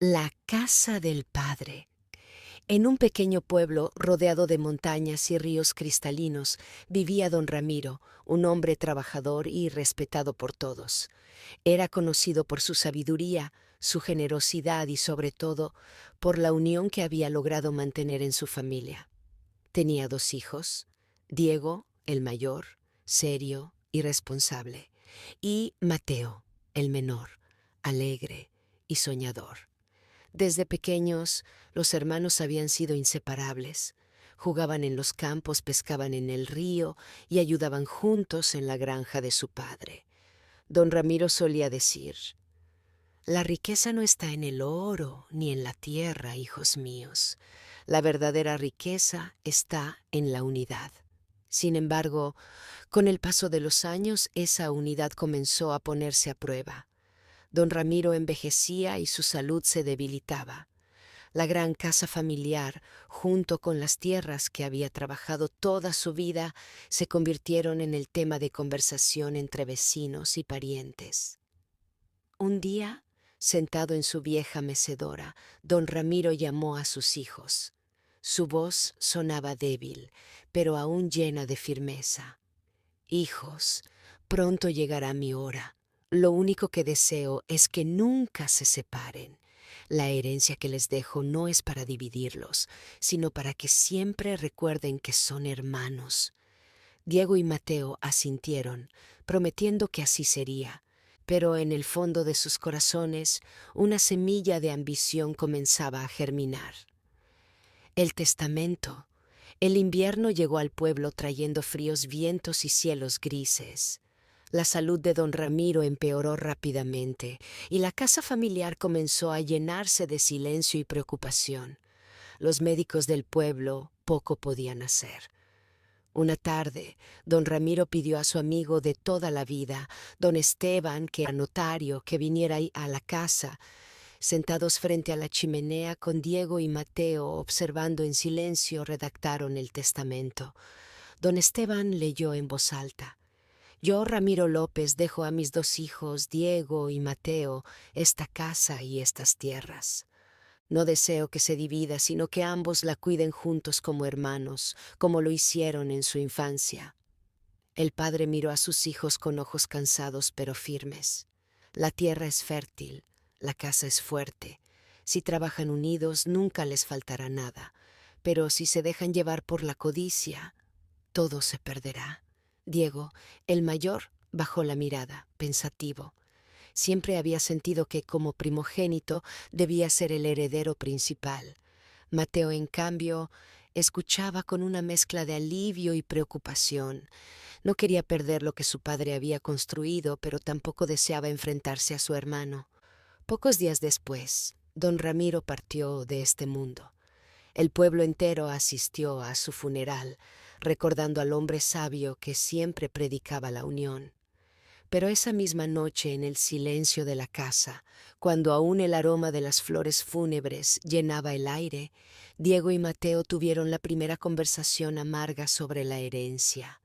La casa del padre. En un pequeño pueblo rodeado de montañas y ríos cristalinos vivía don Ramiro, un hombre trabajador y respetado por todos. Era conocido por su sabiduría, su generosidad y sobre todo por la unión que había logrado mantener en su familia. Tenía dos hijos, Diego, el mayor, serio y responsable, y Mateo, el menor, alegre y soñador. Desde pequeños, los hermanos habían sido inseparables. Jugaban en los campos, pescaban en el río y ayudaban juntos en la granja de su padre. Don Ramiro solía decir: «La riqueza no está en el oro ni en la tierra, hijos míos. La verdadera riqueza está en la unidad». Sin embargo, con el paso de los años, esa unidad comenzó a ponerse a prueba. Don Ramiro envejecía y su salud se debilitaba. La gran casa familiar, junto con las tierras que había trabajado toda su vida, se convirtieron en el tema de conversación entre vecinos y parientes. Un día, sentado en su vieja mecedora, don Ramiro llamó a sus hijos. Su voz sonaba débil, pero aún llena de firmeza. «Hijos, pronto llegará mi hora. Lo único que deseo es que nunca se separen. La herencia que les dejo no es para dividirlos, sino para que siempre recuerden que son hermanos». Diego y Mateo asintieron, prometiendo que así sería, pero en el fondo de sus corazones una semilla de ambición comenzaba a germinar. El testamento. El invierno llegó al pueblo trayendo fríos vientos y cielos grises. La salud de don Ramiro empeoró rápidamente y la casa familiar comenzó a llenarse de silencio y preocupación. Los médicos del pueblo poco podían hacer. Una tarde, don Ramiro pidió a su amigo de toda la vida, don Esteban, que era notario, que viniera a la casa. Sentados frente a la chimenea con Diego y Mateo observando en silencio, redactaron el testamento. Don Esteban leyó en voz alta: «Yo, Ramiro López, dejo a mis dos hijos, Diego y Mateo, esta casa y estas tierras. No deseo que se divida, sino que ambos la cuiden juntos como hermanos, como lo hicieron en su infancia». El padre miró a sus hijos con ojos cansados pero firmes. La tierra es fértil, la casa es fuerte. Si trabajan unidos, nunca les faltará nada. Pero si se dejan llevar por la codicia, todo se perderá. Diego, el mayor, bajó la mirada, pensativo. Siempre había sentido que, como primogénito, debía ser el heredero principal. Mateo, en cambio, escuchaba con una mezcla de alivio y preocupación. No quería perder lo que su padre había construido, pero tampoco deseaba enfrentarse a su hermano. Pocos días después, don Ramiro partió de este mundo. El pueblo entero asistió a su funeral, recordando al hombre sabio que siempre predicaba la unión. Pero esa misma noche, en el silencio de la casa, cuando aún el aroma de las flores fúnebres llenaba el aire, Diego y Mateo tuvieron la primera conversación amarga sobre la herencia.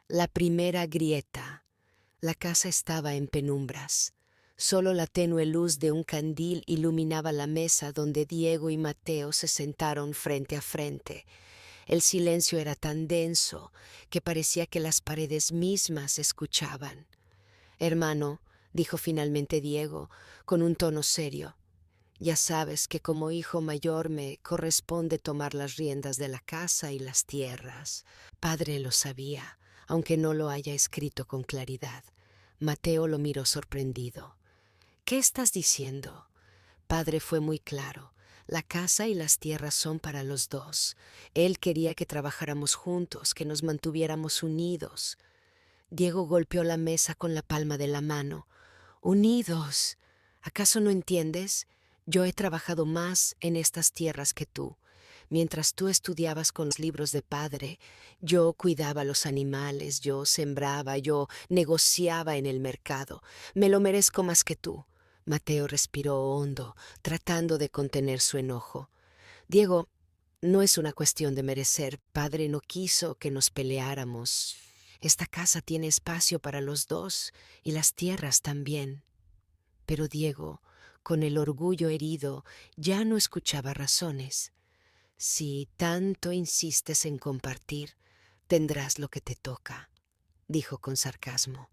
La primera grieta. La casa estaba en penumbras. Solo la tenue luz de un candil iluminaba la mesa donde Diego y Mateo se sentaron frente a frente. El silencio era tan denso que parecía que las paredes mismas escuchaban. «Hermano», dijo finalmente Diego, con un tono serio, «ya sabes que como hijo mayor me corresponde tomar las riendas de la casa y las tierras». Padre lo sabía, aunque no lo haya escrito con claridad. Mateo lo miró sorprendido. «¿Qué estás diciendo?» Padre fue muy claro. La casa y las tierras son para los dos. Él quería que trabajáramos juntos, que nos mantuviéramos unidos. Diego golpeó la mesa con la palma de la mano. «Unidos. ¿Acaso no entiendes? Yo he trabajado más en estas tierras que tú. Mientras tú estudiabas con los libros de padre, yo cuidaba los animales, yo sembraba, yo negociaba en el mercado. Me lo merezco más que tú». Mateo respiró hondo, tratando de contener su enojo. «Diego, no es una cuestión de merecer. Padre no quiso que nos peleáramos. Esta casa tiene espacio para los dos y las tierras también». «Pero Diego, con el orgullo herido, ya no escuchaba razones. Si tanto insistes en compartir, tendrás lo que te toca, dijo con sarcasmo.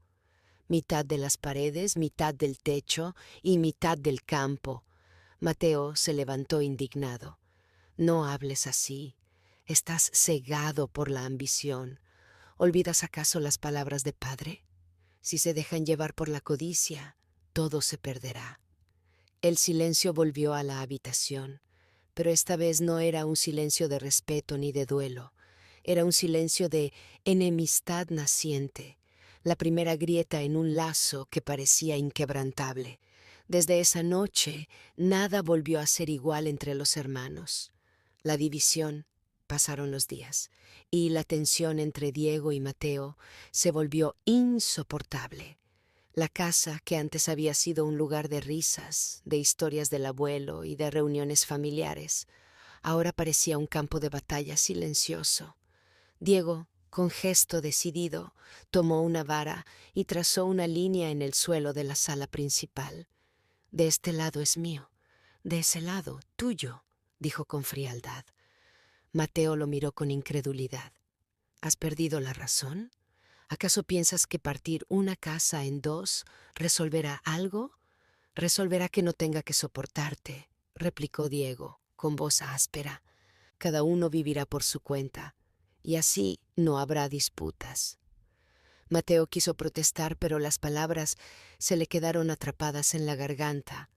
Mitad de las paredes, mitad del techo y mitad del campo. Mateo se levantó indignado. No hables así. Estás cegado por la ambición. ¿Olvidas acaso las palabras de padre? Si se dejan llevar por la codicia, todo se perderá. El silencio volvió a la habitación, pero esta vez no era un silencio de respeto ni de duelo. Era un silencio de enemistad naciente, la primera grieta en un lazo que parecía inquebrantable. Desde esa noche, nada volvió a ser igual entre los hermanos. La división, pasaron los días, y la tensión entre Diego y Mateo se volvió insoportable. La casa, que antes había sido un lugar de risas, de historias del abuelo y de reuniones familiares, ahora parecía un campo de batalla silencioso. Diego, con gesto decidido, tomó una vara y trazó una línea en el suelo de la sala principal. «De este lado es mío, de ese lado tuyo», dijo con frialdad. Mateo lo miró con incredulidad. «¿Has perdido la razón? ¿Acaso piensas que partir una casa en dos resolverá algo? Resolverá que no tenga que soportarte», replicó Diego, con voz áspera. «Cada uno vivirá por su cuenta, y así no habrá disputas». Mateo quiso protestar, pero las palabras se le quedaron atrapadas en la garganta.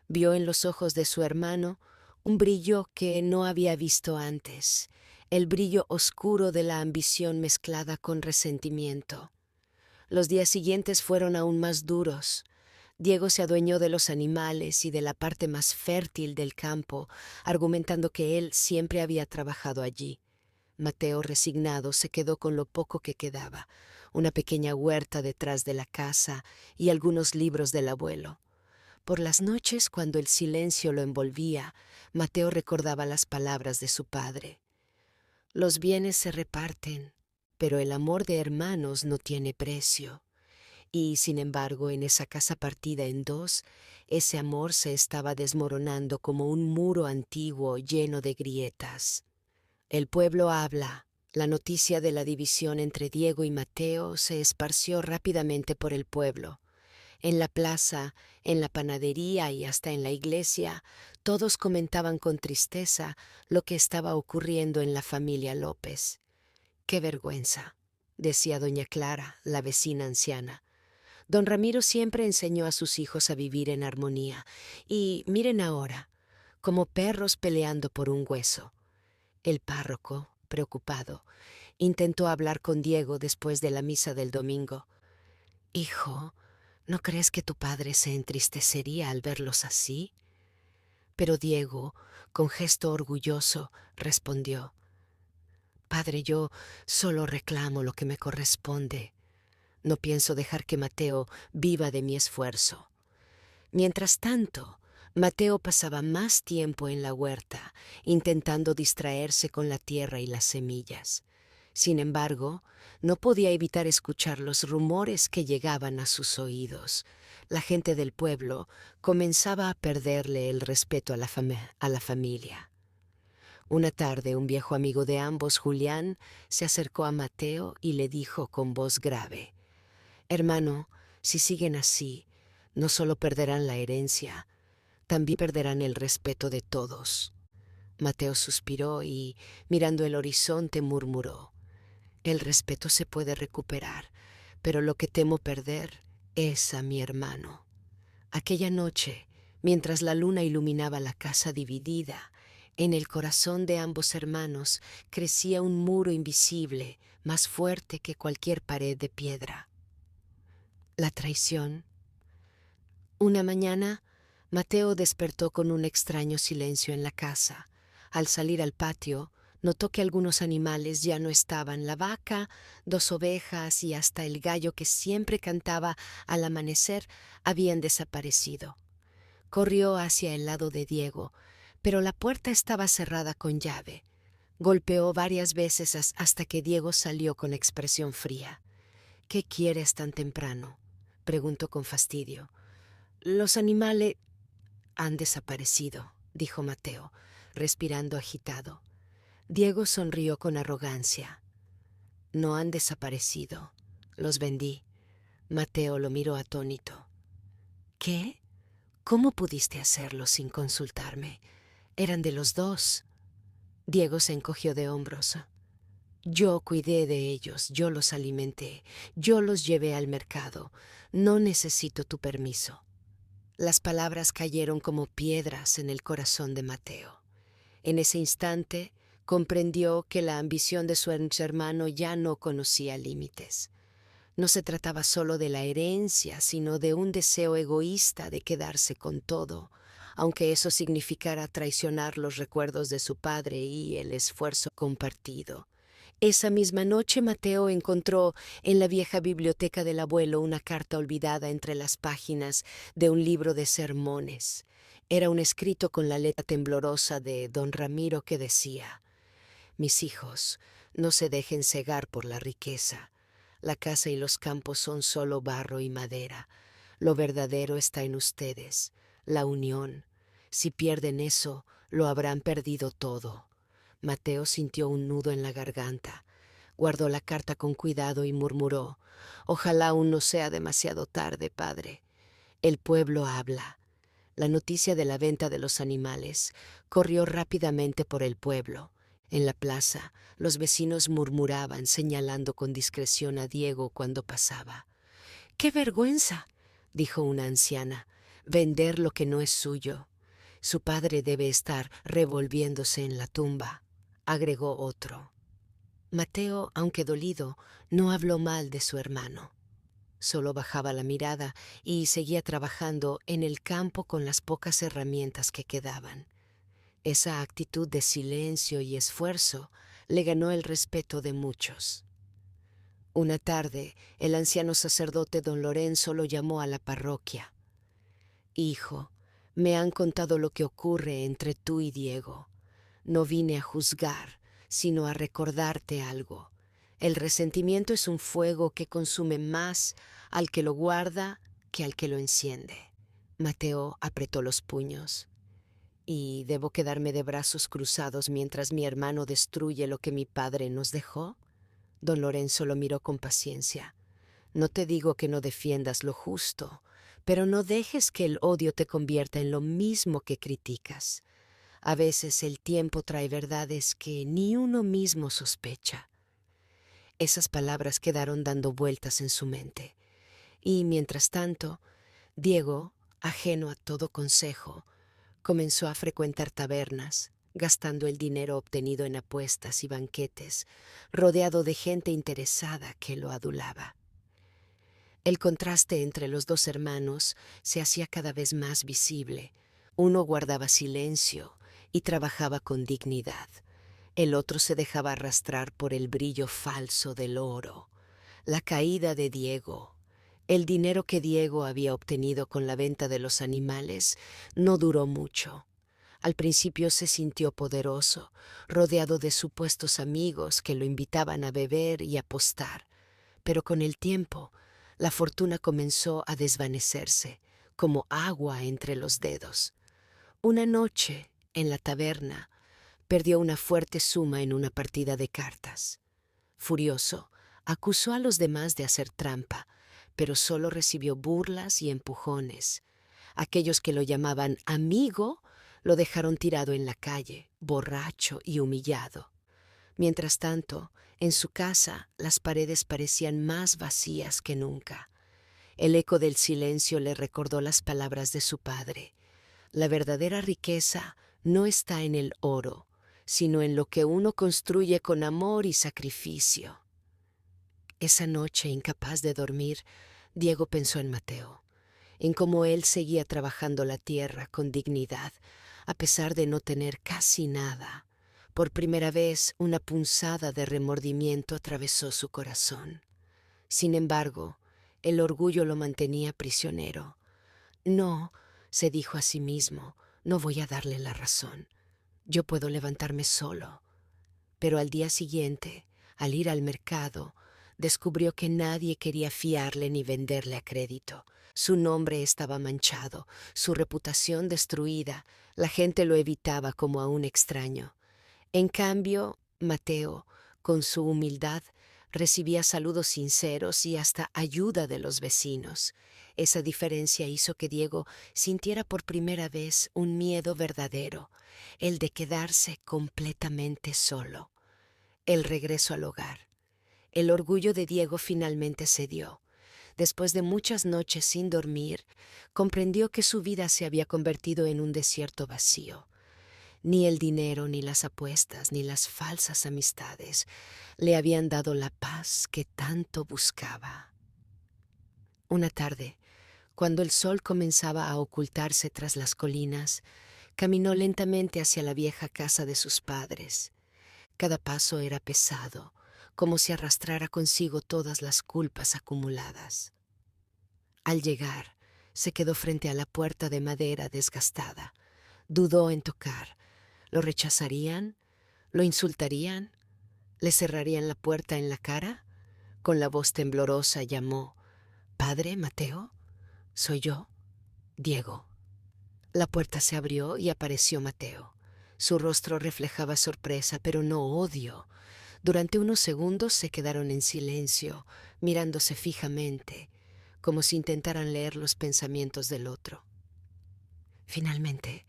Vio en los ojos de su hermano un brillo que no había visto antes, el brillo oscuro de la ambición mezclada con resentimiento. Los días siguientes fueron aún más duros. Diego se adueñó de los animales y de la parte más fértil del campo, argumentando que él siempre había trabajado allí. Mateo, resignado, se quedó con lo poco que quedaba, una pequeña huerta detrás de la casa y algunos libros del abuelo. Por las noches, cuando el silencio lo envolvía, Mateo recordaba las palabras de su padre. «Los bienes se reparten, pero el amor de hermanos no tiene precio». Y, sin embargo, en esa casa partida en dos, ese amor se estaba desmoronando como un muro antiguo lleno de grietas. El pueblo habla. La noticia de la división entre Diego y Mateo se esparció rápidamente por el pueblo. En la plaza, en la panadería y hasta en la iglesia, todos comentaban con tristeza lo que estaba ocurriendo en la familia López. «Qué vergüenza», decía doña Clara, la vecina anciana. «Don Ramiro siempre enseñó a sus hijos a vivir en armonía, y miren ahora, como perros peleando por un hueso». El párroco, preocupado, intentó hablar con Diego después de la misa del domingo. «Hijo, ¿no crees que tu padre se entristecería al verlos así?». Pero Diego, con gesto orgulloso, respondió: «Padre, yo solo reclamo lo que me corresponde. No pienso dejar que Mateo viva de mi esfuerzo». Mientras tanto, Mateo pasaba más tiempo en la huerta, intentando distraerse con la tierra y las semillas. Sin embargo, no podía evitar escuchar los rumores que llegaban a sus oídos. La gente del pueblo comenzaba a perderle el respeto a la familia. Una tarde, un viejo amigo de ambos, Julián, se acercó a Mateo y le dijo con voz grave: «Hermano, si siguen así, no solo perderán la herencia, también perderán el respeto de todos». Mateo suspiró y, mirando el horizonte, murmuró: «El respeto se puede recuperar, pero lo que temo perder es a mi hermano». Aquella noche, mientras la luna iluminaba la casa dividida, en el corazón de ambos hermanos crecía un muro invisible, más fuerte que cualquier pared de piedra. La traición. Una mañana, Mateo despertó con un extraño silencio en la casa. Al salir al patio, notó que algunos animales ya no estaban. La vaca, 2 ovejas y hasta el gallo que siempre cantaba al amanecer habían desaparecido. Corrió hacia el lado de Diego, pero la puerta estaba cerrada con llave. Golpeó varias veces hasta que Diego salió con expresión fría. «¿Qué quieres tan temprano?», preguntó con fastidio. «Los animales Han desaparecido, dijo Mateo, respirando agitado. Diego sonrió con arrogancia. No han desaparecido. Los vendí. Mateo lo miró atónito. ¿Qué? ¿Cómo pudiste hacerlo sin consultarme? Eran de los dos. Diego se encogió de hombros. Yo cuidé de ellos, yo los alimenté, yo los llevé al mercado. No necesito tu permiso. Las palabras cayeron como piedras en el corazón de Mateo. En ese instante comprendió que la ambición de su hermano ya no conocía límites. No se trataba solo de la herencia, sino de un deseo egoísta de quedarse con todo, aunque eso significara traicionar los recuerdos de su padre y el esfuerzo compartido. Esa misma noche Mateo encontró en la vieja biblioteca del abuelo una carta olvidada entre las páginas de un libro de sermones. Era un escrito con la letra temblorosa de don Ramiro que decía: «Mis hijos, no se dejen cegar por la riqueza. La casa y los campos son solo barro y madera. Lo verdadero está en ustedes, la unión. Si pierden eso, lo habrán perdido todo». Mateo sintió un nudo en la garganta. Guardó la carta con cuidado y murmuró: «Ojalá aún no sea demasiado tarde, padre». El pueblo habla. La noticia de la venta de los animales corrió rápidamente por el pueblo. En la plaza, los vecinos murmuraban, señalando con discreción a Diego cuando pasaba. «¡Qué vergüenza!», dijo una anciana, «vender lo que no es suyo. Su padre debe estar revolviéndose en la tumba», agregó otro. Mateo, aunque dolido, no habló mal de su hermano. Solo bajaba la mirada y seguía trabajando en el campo con las pocas herramientas que quedaban. Esa actitud de silencio y esfuerzo le ganó el respeto de muchos. Una tarde, el anciano sacerdote don Lorenzo lo llamó a la parroquia. «Hijo, me han contado lo que ocurre entre tú y Diego. No vine a juzgar, sino a recordarte algo. El resentimiento es un fuego que consume más al que lo guarda que al que lo enciende». Mateo apretó los puños. «¿Y debo quedarme de brazos cruzados mientras mi hermano destruye lo que mi padre nos dejó?». Don Lorenzo lo miró con paciencia. «No te digo que no defiendas lo justo, pero no dejes que el odio te convierta en lo mismo que criticas. A veces el tiempo trae verdades que ni uno mismo sospecha». Esas palabras quedaron dando vueltas en su mente. Y mientras tanto, Diego, ajeno a todo consejo, comenzó a frecuentar tabernas, gastando el dinero obtenido en apuestas y banquetes, rodeado de gente interesada que lo adulaba. El contraste entre los dos hermanos se hacía cada vez más visible. Uno guardaba silencio y trabajaba con dignidad. El otro se dejaba arrastrar por el brillo falso del oro. La caída de Diego, el dinero que Diego había obtenido con la venta de los animales, no duró mucho. Al principio se sintió poderoso, rodeado de supuestos amigos que lo invitaban a beber y apostar. Pero con el tiempo, la fortuna comenzó a desvanecerse, como agua entre los dedos. Una noche, en la taberna, perdió una fuerte suma en una partida de cartas. Furioso, acusó a los demás de hacer trampa, pero solo recibió burlas y empujones. Aquellos que lo llamaban amigo lo dejaron tirado en la calle, borracho y humillado. Mientras tanto, en su casa las paredes parecían más vacías que nunca. El eco del silencio le recordó las palabras de su padre: «La verdadera riqueza no está en el oro, sino en lo que uno construye con amor y sacrificio». Esa noche, incapaz de dormir, Diego pensó en Mateo, en cómo él seguía trabajando la tierra con dignidad, a pesar de no tener casi nada. Por primera vez, una punzada de remordimiento atravesó su corazón. Sin embargo, el orgullo lo mantenía prisionero. «No», se dijo a sí mismo, «no voy a darle la razón. Yo puedo levantarme solo». Pero al día siguiente, al ir al mercado, descubrió que nadie quería fiarle ni venderle a crédito. Su nombre estaba manchado, su reputación destruida. La gente lo evitaba como a un extraño. En cambio, Mateo, con su humildad, recibía saludos sinceros y hasta ayuda de los vecinos. Esa diferencia hizo que Diego sintiera por primera vez un miedo verdadero, el de quedarse completamente solo. El regreso al hogar. El orgullo de Diego finalmente cedió. Después de muchas noches sin dormir, comprendió que su vida se había convertido en un desierto vacío. Ni el dinero, ni las apuestas, ni las falsas amistades le habían dado la paz que tanto buscaba. Una tarde, cuando el sol comenzaba a ocultarse tras las colinas, caminó lentamente hacia la vieja casa de sus padres. Cada paso era pesado, como si arrastrara consigo todas las culpas acumuladas. Al llegar, se quedó frente a la puerta de madera desgastada. Dudó en tocar. ¿Lo rechazarían? ¿Lo insultarían? ¿Le cerrarían la puerta en la cara? Con la voz temblorosa llamó: «¿Padre Mateo? Soy yo, Diego». La puerta se abrió y apareció Mateo. Su rostro reflejaba sorpresa, pero no odio. Durante unos segundos se quedaron en silencio, mirándose fijamente, como si intentaran leer los pensamientos del otro. Finalmente,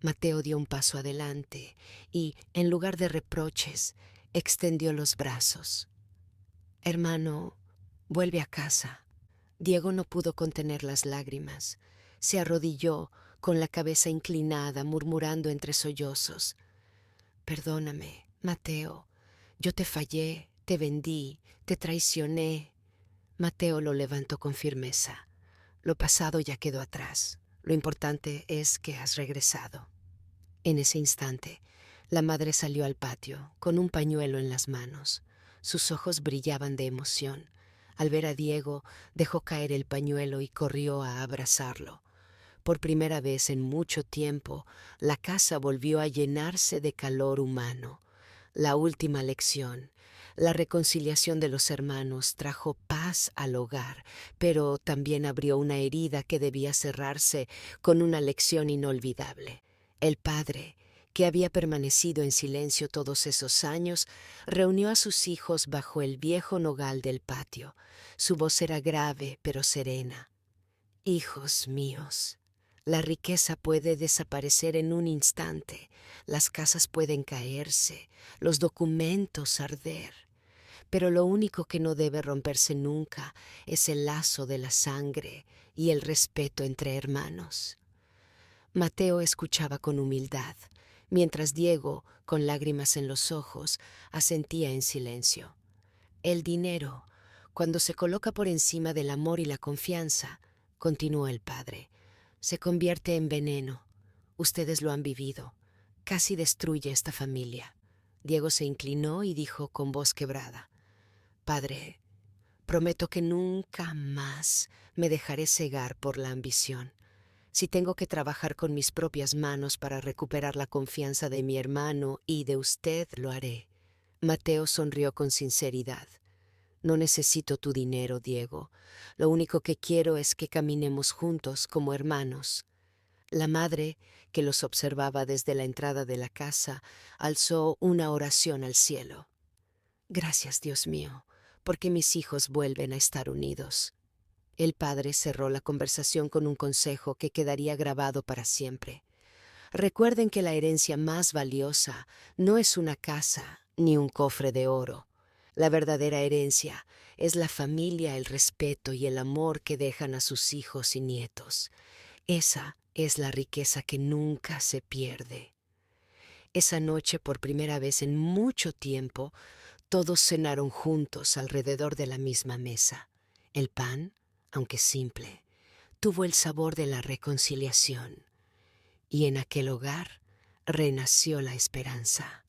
Mateo dio un paso adelante y, en lugar de reproches, extendió los brazos. «Hermano, vuelve a casa». Diego no pudo contener las lágrimas. Se arrodilló, con la cabeza inclinada, murmurando entre sollozos: «Perdóname, Mateo. Yo te fallé, te vendí, te traicioné». Mateo lo levantó con firmeza. «Lo pasado ya quedó atrás. Lo importante es que has regresado». En ese instante, la madre salió al patio, con un pañuelo en las manos. Sus ojos brillaban de emoción. Al ver a Diego, dejó caer el pañuelo y corrió a abrazarlo. Por primera vez en mucho tiempo, la casa volvió a llenarse de calor humano. La última lección, la reconciliación de los hermanos, trajo paz al hogar, pero también abrió una herida que debía cerrarse con una lección inolvidable. El padre, que había permanecido en silencio todos esos años, reunió a sus hijos bajo el viejo nogal del patio. Su voz era grave pero serena. «Hijos míos, la riqueza puede desaparecer en un instante, las casas pueden caerse, los documentos arder, pero lo único que no debe romperse nunca es el lazo de la sangre y el respeto entre hermanos». Mateo escuchaba con humildad, mientras Diego, con lágrimas en los ojos, asentía en silencio. «El dinero, cuando se coloca por encima del amor y la confianza», continuó el padre, «se convierte en veneno. Ustedes lo han vivido. Casi destruye esta familia». Diego se inclinó y dijo con voz quebrada: «Padre, prometo que nunca más me dejaré cegar por la ambición. Si tengo que trabajar con mis propias manos para recuperar la confianza de mi hermano y de usted, lo haré». Mateo sonrió con sinceridad. «No necesito tu dinero, Diego. Lo único que quiero es que caminemos juntos como hermanos». La madre, que los observaba desde la entrada de la casa, alzó una oración al cielo. «Gracias, Dios mío, porque mis hijos vuelven a estar unidos». El padre cerró la conversación con un consejo que quedaría grabado para siempre. Recuerden que la herencia más valiosa no es una casa ni un cofre de oro. La verdadera herencia es la familia, el respeto y el amor que dejan a sus hijos y nietos. Esa es la riqueza que nunca se pierde. Esa noche, por primera vez en mucho tiempo, todos cenaron juntos alrededor de la misma mesa. El pan, aunque simple, tuvo el sabor de la reconciliación, y en aquel hogar renació la esperanza.